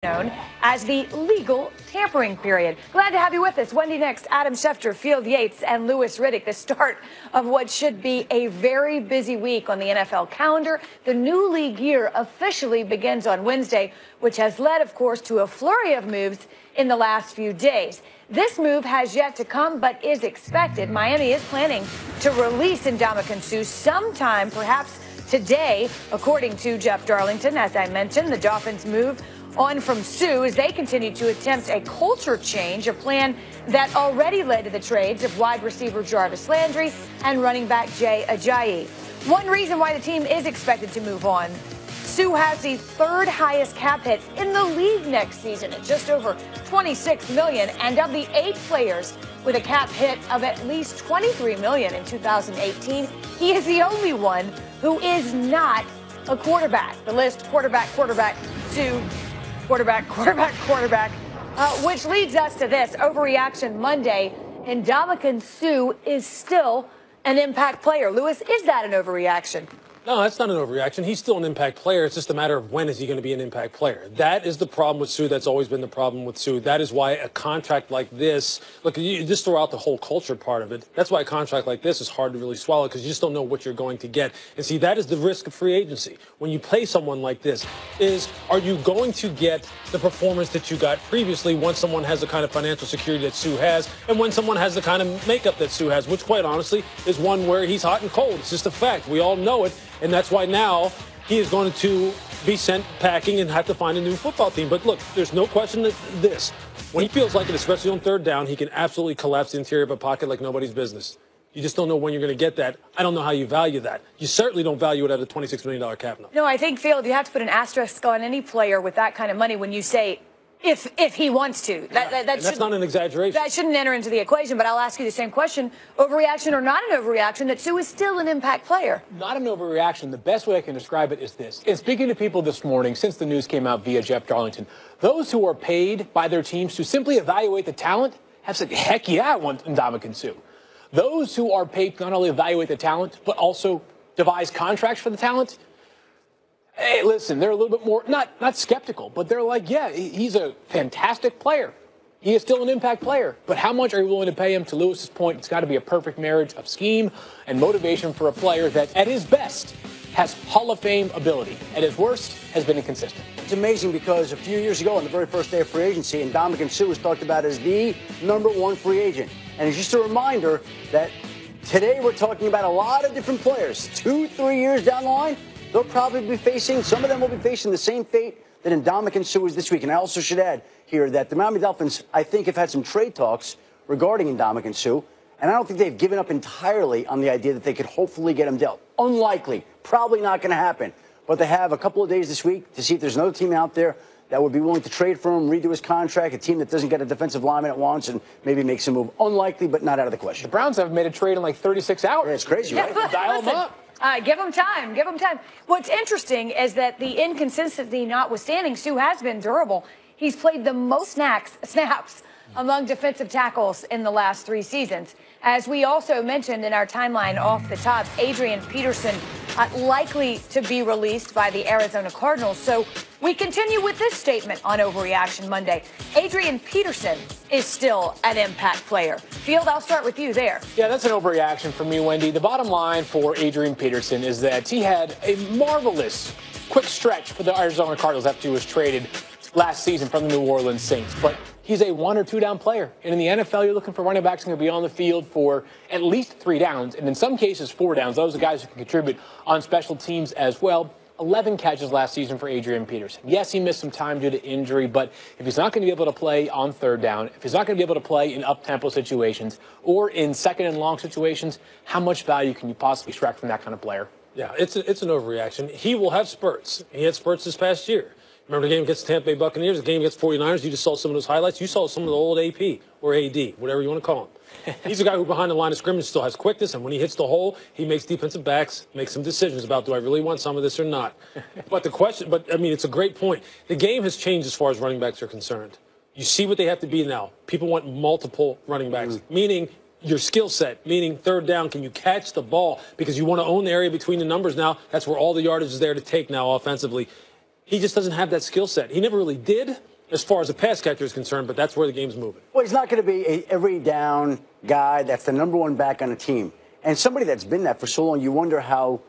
known as the legal tampering period. Glad to have you with us. Wendy Nix, Adam Schefter, Field Yates, and Louis Riddick. The start of what should be a very busy week on the NFL calendar. The new league year officially begins on Wednesday, which has led, of course, to a flurry of moves in the last few days. This move has yet to come, but is expected. Miami is planning to release Ndamukong Suh sometime, perhaps today, according to Jeff Darlington. As I mentioned, the Dolphins move on from Suh as they continue to attempt a culture change, a plan that already led to the trades of wide receiver Jarvis Landry and running back Jay Ajayi. One reason why the team is expected to move on: Suh has the third highest cap hit in the league next season at just over $26 million, and of the 8 players with a cap hit of at least $23 million in 2018, he is the only one who is not a quarterback. The list: quarterback, Suh, quarterback, which leads us to this overreaction Monday. Ndamukong Suh is still an impact player. Louis, is that an overreaction? No, that's not an overreaction. He's still an impact player. It's just a matter of when is he going to be an impact player. That is the problem with Suh. That's always been the problem with Suh. That is why a contract like this, look, you just throw out the whole culture part of it. That's why a contract like this is hard to really swallow, because you just don't know what you're going to get. And see, that is the risk of free agency. When you pay someone like this, are you going to get the performance that you got previously once someone has the kind of financial security that Suh has, and when someone has the kind of makeup that Suh has, which quite honestly is one where he's hot and cold. It's just a fact. We all know it. And that's why now he is going to be sent packing and have to find a new football team. But look, there's no question that when he feels like it, especially on third down, he can absolutely collapse the interior of a pocket like nobody's business. You just don't know when you're going to get that. I don't know how you value that. You certainly don't value it at a $26 million cap number. No, I think, Field, you have to put an asterisk on any player with that kind of money when you say if he wants to. That's not an exaggeration. That shouldn't enter into the equation, but I'll ask you the same question. Overreaction or not an overreaction, that Suh is still an impact player? Not an overreaction. The best way I can describe it is this. In speaking to people this morning, since the news came out via Jeff Darlington, those who are paid by their teams to simply evaluate the talent have said, heck yeah, I want Ndamukong Suh. Those who are paid to not only evaluate the talent, but also devise contracts for the talent, hey, listen, they're a little bit more, not skeptical, but they're like, yeah, he's a fantastic player. He is still an impact player. But how much are you willing to pay him? To Lewis's point, it's got to be a perfect marriage of scheme and motivation for a player that, at his best, has Hall of Fame ability. At his worst, has been inconsistent. It's amazing because a few years ago, on the very first day of free agency, Ndamukong Suh was talked about as the #1 free agent. And it's just a reminder that today we're talking about a lot of different players. 2-3 years down the line, they'll probably be facing, some of them will be facing the same fate that Ndamukong Suh is this week. And I also should add here that the Miami Dolphins, I think, have had some trade talks regarding Ndamukong Suh, and I don't think they've given up entirely on the idea that they could hopefully get him dealt. Unlikely. Probably not going to happen. But they have a couple of days this week to see if there's another team out there that would be willing to trade for him, redo his contract, a team that doesn't get a defensive lineman at once and maybe makes a move. Unlikely, but not out of the question. The Browns have made a trade in like 36 hours. Yeah, it's crazy, right? Dial them up. Give him time. Give him time. What's interesting is that the inconsistency notwithstanding, Suh has been durable. He's played the most snaps among defensive tackles in the last 3 seasons. As we also mentioned in our timeline off the top, Adrian Peterson likely to be released by the Arizona Cardinals. So we continue with this statement on Overreaction Monday. Adrian Peterson is still an impact player. Field, I'll start with you there. Yeah, that's an overreaction for me, Wendy. The bottom line for Adrian Peterson is that he had a marvelous quick stretch for the Arizona Cardinals after he was traded last season from the New Orleans Saints. But he's a 1 or 2 down player. And in the NFL, you're looking for running backs who are going to be on the field for at least 3 downs, and in some cases 4 downs. Those are the guys who can contribute on special teams as well. 11 catches last season for Adrian Peterson. Yes, he missed some time due to injury, but if he's not going to be able to play on third down, if he's not going to be able to play in up-tempo situations or in second and long situations, how much value can you possibly extract from that kind of player? Yeah, it's an overreaction. He will have spurts. He had spurts this past year. Remember the game against the Tampa Bay Buccaneers, the game against 49ers? You just saw some of those highlights. You saw some of the old AP or AD, whatever you want to call him. He's a guy who behind the line of scrimmage still has quickness, and when he hits the hole, he makes defensive backs make some decisions about, do I really want some of this or not? But I mean, it's a great point. The game has changed as far as running backs are concerned. You see what they have to be now. People want multiple running backs, meaning your skill set, meaning third down, can you catch the ball? Because you want to own the area between the numbers now. That's where all the yardage is there to take now offensively. He just doesn't have that skill set. He never really did. as far as the pass catcher is concerned, but that's where the game's moving. Well, he's not going to be a every down guy that's the number one back on a team. And somebody that's been that for so long, you wonder how,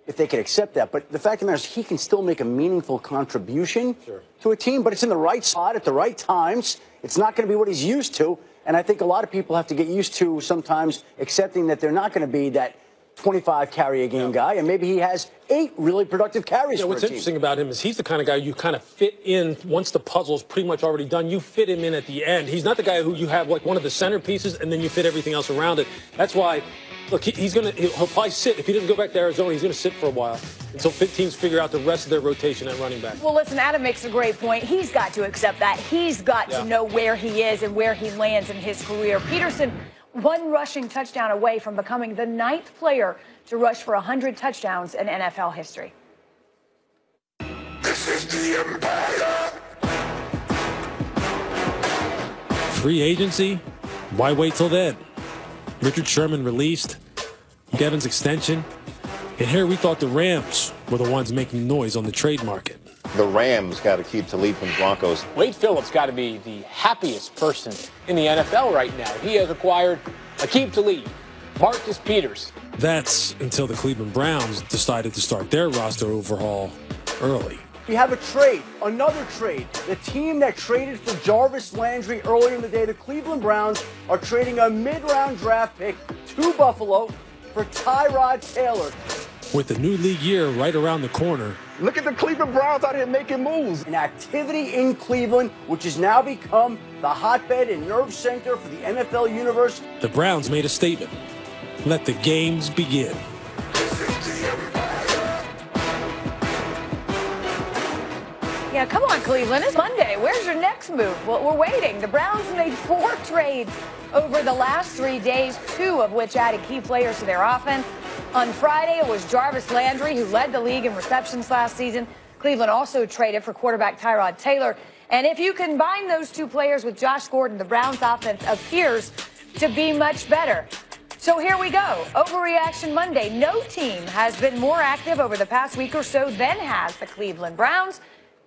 if they could accept that. But the fact of the matter is he can still make a meaningful contribution to a team, but it's in the right spot at the right times. It's not going to be what he's used to. And I think a lot of people have to get used to sometimes accepting that they're not going to be that 25 carry a game guy, and maybe he has 8 really productive carries for a what's team. interesting about him is he's the kind of guy you kind of fit in once the puzzle's pretty much already done. You fit him in at the end. He's not the guy who you have like one of the centerpieces and then you fit everything else around it. That's why, look, he'll probably sit. If he doesn't go back to Arizona, he's going to sit for a while until teams figure out the rest of their rotation at running back. Well, listen, Adam makes a great point. He's got to accept that. He's got to know where he is and where he lands in his career. Peterson, one rushing touchdown away from becoming the 9th player to rush for 100 touchdowns in NFL history. This is the Empire. Free agency? Why wait till then? Richard Sherman released, Kevin's extension, and here we thought the Rams were the ones making noise on the trade market. The Rams got to keep Talib from the Broncos. Wade Phillips got to be the happiest person in the NFL right now. He has acquired Aqib Talib, Marcus Peters. That's until the Cleveland Browns decided to start their roster overhaul early. We have a trade, another trade. The team that traded for Jarvis Landry earlier in the day, the Cleveland Browns, are trading a mid-round draft pick to Buffalo for Tyrod Taylor. With the new league year right around the corner, Look at the Cleveland Browns out here making moves. An activity in Cleveland, which has now become the hotbed and nerve center for the NFL universe. the Browns made a statement. Let the games begin. Yeah, come on, Cleveland. It's Monday. Where's your next move? Well, we're waiting. The Browns made 4 trades over the last 3 days, 2 of which added key players to their offense. On Friday, it was Jarvis Landry, who led the league in receptions last season. Cleveland also traded for quarterback Tyrod Taylor. And if you combine those 2 players with Josh Gordon, the Browns' offense appears to be much better. So here we go. Overreaction Monday. No team has been more active over the past week or so than has the Cleveland Browns.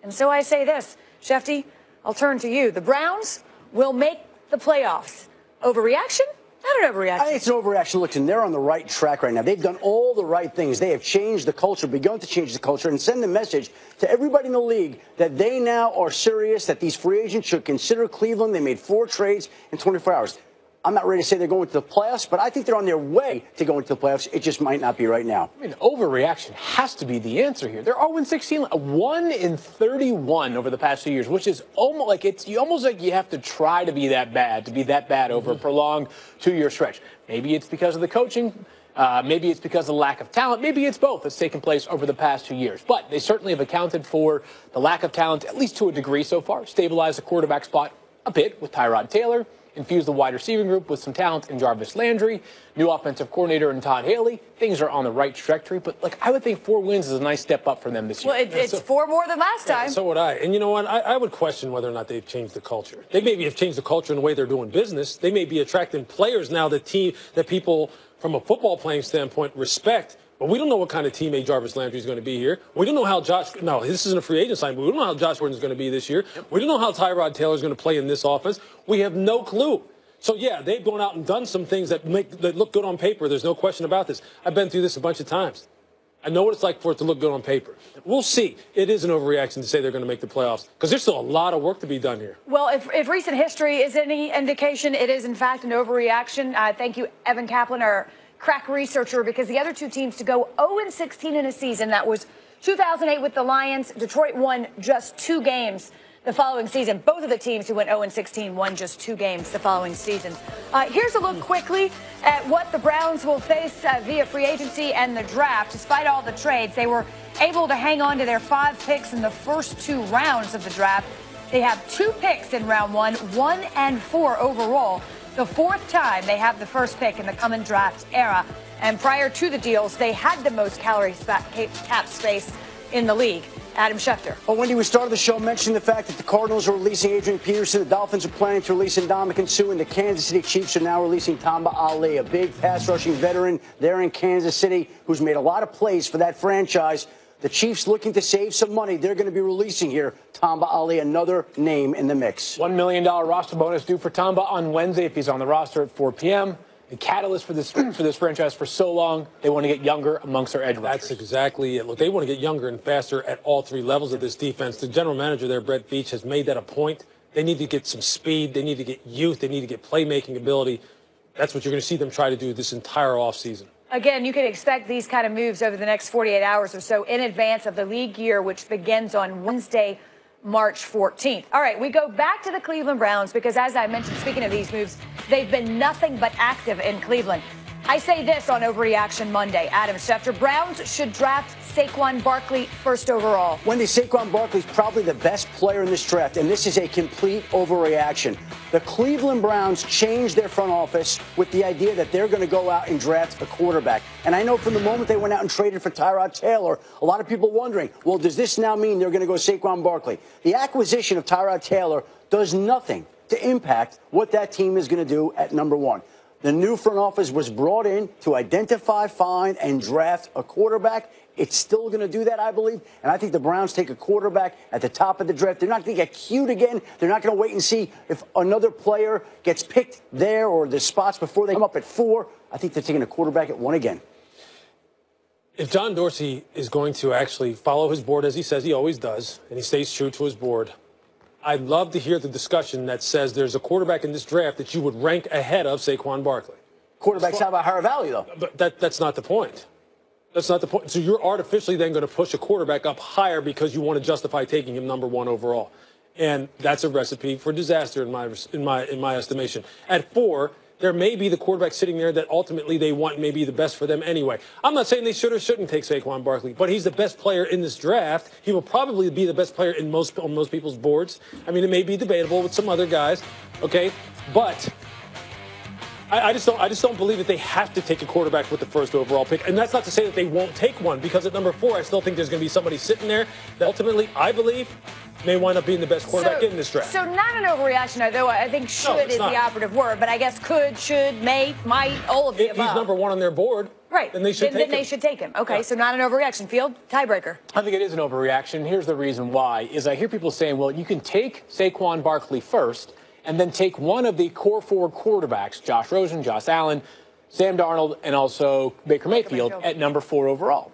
And so I say this, Shefty, I'll turn to you. The Browns will make the playoffs. Overreaction? Not an overreaction. I think it's an overreaction. Listen, they're on the right track right now. They've done all the right things. They have changed the culture, begun to change the culture, and send a message to everybody in the league that they now are serious, that these free agents should consider Cleveland. They made 4 trades in 24 hours. I'm not ready to say they're going to the playoffs, but I think they're on their way to going to the playoffs. It just might not be right now. I mean, overreaction has to be the answer here. They're 0-16, 1 in 31 over the past 2 years, which is almost like you have to try to be that bad over a prolonged 2-year stretch. Maybe it's because of the coaching. Maybe it's because of the lack of talent. Maybe it's both that's taken place over the past 2 years. But they certainly have accounted for the lack of talent, at least to a degree so far. Stabilized the quarterback spot a bit with Tyrod Taylor. Infuse the wide receiving group with some talent in Jarvis Landry, new offensive coordinator in Todd Haley. Things are on the right trajectory, but I would think 4 wins is a nice step up for them this year. Well, it's 4 more than last time. So would I. And you know what? I would question whether or not they've changed the culture. They maybe have changed the culture in the way they're doing business. They may be attracting players now that people, from a football playing standpoint, respect. But we don't know what kind of teammate Jarvis Landry is going to be here. We don't know how this isn't a free agent sign, but we don't know how Josh Gordon is going to be this year. Yep. We don't know how Tyrod Taylor is going to play in this offense. We have no clue. So, yeah, they've gone out and done some things that look good on paper. There's no question about this. I've been through this a bunch of times. I know what it's like for it to look good on paper. We'll see. It is an overreaction to say they're going to make the playoffs because there's still a lot of work to be done here. Well, if recent history is any indication, it is, in fact, an overreaction. Thank you, Evan Kaplan, our crack researcher, because the other 2 teams to go 0-16 in a season, that was 2008 with the Lions. Detroit won just 2 games the following season. Both of the teams who went 0-16 won just 2 games the following season. Here's a look quickly at what the Browns will face via free agency and the draft. Despite all the trades, they were able to hang on to their 5 picks in the first 2 rounds of the draft. They have 2 picks in round 1, 1 and 4 overall. The 4th time they have the first pick in the coming draft era. And prior to the deals, they had the most cap space in the league. Adam Schefter. Well, Wendy, we started the show mentioning the fact that the Cardinals are releasing Adrian Peterson. The Dolphins are planning to release Ndamukong Suh, and the Kansas City Chiefs are now releasing Tamba Ali, a big pass-rushing veteran there in Kansas City who's made a lot of plays for that franchise. the Chiefs looking to save some money. They're going to be releasing here Tamba Ali, another name in the mix. $1 million roster bonus due for Tamba on Wednesday if he's on the roster at 4 p.m. The catalyst for this franchise for so long, they want to get younger amongst their edge rushers. That's exactly it. Look, they want to get younger and faster at all three levels of this defense. The general manager there, Brett Veach, has made that a point. They need to get some speed. They need to get youth. They need to get playmaking ability. That's what you're going to see them try to do this entire offseason. Again, you can expect these kind of moves over the next 48 hours or so in advance of the league year, which begins on Wednesday, March 14th. All right, we go back to the Cleveland Browns because, as I mentioned, speaking of these moves, they've been nothing but active in Cleveland. I say this on Overreaction Monday. Adam Schefter, Browns should draft Saquon Barkley first overall. Wendy, Saquon Barkley's probably the best player in this draft, and this is a complete overreaction. The Cleveland Browns changed their front office with the idea that they're going to go out and draft a quarterback. And I know from the moment they went out and traded for Tyrod Taylor, a lot of people wondering, well, does this now mean they're going to go Saquon Barkley? The acquisition of Tyrod Taylor does nothing to impact what that team is going to do at number one. The new front office was brought in to identify, find, and draft a quarterback. It's still going to do that, I believe. And I think the Browns take a quarterback at the top of the draft. They're not going to get cute again. They're not going to wait and see if another player gets picked there or the spots before they come up at 4. I think they're taking a quarterback at 1 again. If John Dorsey is going to actually follow his board, as he says he always does, and he stays true to his board, I'd love to hear the discussion that says there's a quarterback in this draft that you would rank ahead of Saquon Barkley. Quarterbacks have a higher value, though. But that's not the point. That's not the point. So you're artificially then going to push a quarterback up higher because you want to justify taking him number 1 overall. And that's a recipe for disaster in my estimation. At 4, there may be the quarterback sitting there that ultimately they want may be the best for them anyway. I'm not saying they should or shouldn't take Saquon Barkley, but he's the best player in this draft. He will probably be the best player on most people's boards. I mean, it may be debatable with some other guys, okay? But I just don't believe that they have to take a quarterback with the first overall pick. And that's not to say that they won't take one, because at number 4, I still think there's going to be somebody sitting there that ultimately, I believe, may wind up being the best quarterback in this draft. So not an overreaction, though. I think should is the operative word, but I guess could, should, may, might, all of the above. If he's number 1 on their board, right, then they should take him. They should take him. Okay, so not an overreaction. Field, tiebreaker. I think it is an overreaction. Here's the reason why, is I hear people saying, well, you can take Saquon Barkley first and then take one of the core 4 quarterbacks, Josh Rosen, Josh Allen, Sam Darnold, and also Baker Mayfield at number 4 overall.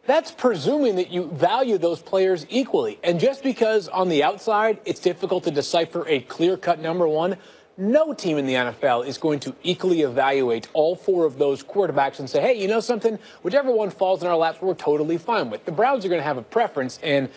That's presuming that you value those players equally. And just because on the outside it's difficult to decipher a clear-cut number 1, no team in the NFL is going to equally evaluate all 4 of those quarterbacks and say, hey, you know something? Whichever one falls in our laps, we're totally fine with. The Browns are going to have a preference, and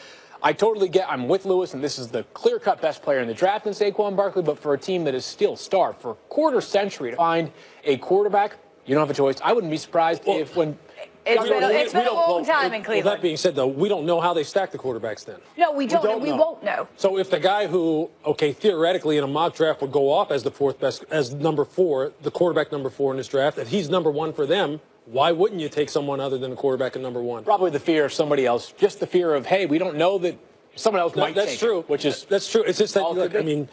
I totally I'm with Lewis, and this is the clear-cut best player in the draft in Saquon Barkley, but for a team that is still starved for a quarter century to find a quarterback, you don't have a choice. I wouldn't be surprised if when... It's been a long time in Cleveland. Well, that being said, though, we don't know how they stack the quarterbacks then. No, we don't. We won't know. So if the guy who, okay, theoretically in a mock draft would go off as the 4th best, as number 4, the quarterback number 4 in this draft, if he's number 1 for them, why wouldn't you take someone other than the quarterback at number 1? Probably the fear of somebody else. Just the fear of, hey, we don't know that someone else might take true. That's true. It's just that, look, I mean,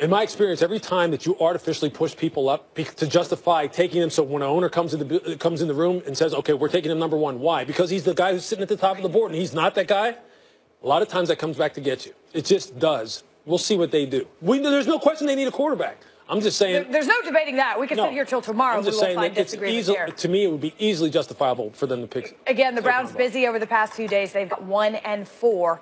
in my experience, every time that you artificially push people up to justify taking them, so when an owner comes in the room and says, okay, we're taking him number 1, why? Because he's the guy who's sitting at the top of the board, and he's not that guy. A lot of times that comes back to get you. It just does. We'll see what they do. There's no question they need a quarterback. I'm just saying. There's no debating that. We can sit here till tomorrow. I'm just saying that it's to me, it would be easily justifiable for them to pick. Again, the Browns busy over the past few days. They've got 1 and 4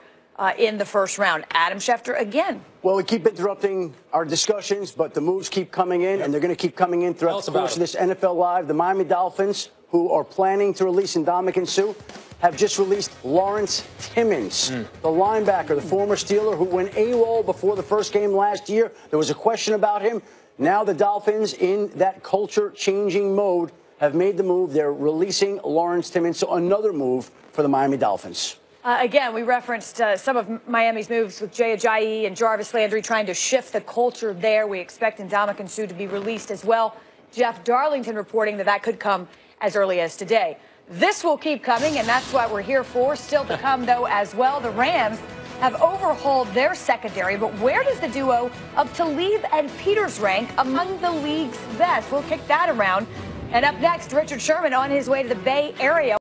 in the first round. Adam Schefter again. Well, we keep interrupting our discussions, but the moves keep coming in, and they're going to keep coming in throughout the course of this NFL Live. The Miami Dolphins, who are planning to release Ndamukong Suh, have just released Lawrence Timmons, the linebacker, the former Steeler who went AWOL before the first game last year. There was a question about him. Now the Dolphins, in that culture-changing mode, have made the move. They're releasing Lawrence Timmons, so another move for the Miami Dolphins. Again, we referenced some of Miami's moves with Jay Ajayi and Jarvis Landry trying to shift the culture there. We expect Ndamukong Suh to be released as well. Jeff Darlington reporting that could come as early as today. This will keep coming, and that's what we're here for. Still to come, though, as well. The Rams have overhauled their secondary, but where does the duo of Talib and Peters rank among the league's best? We'll kick that around. And up next, Richard Sherman on his way to the Bay Area.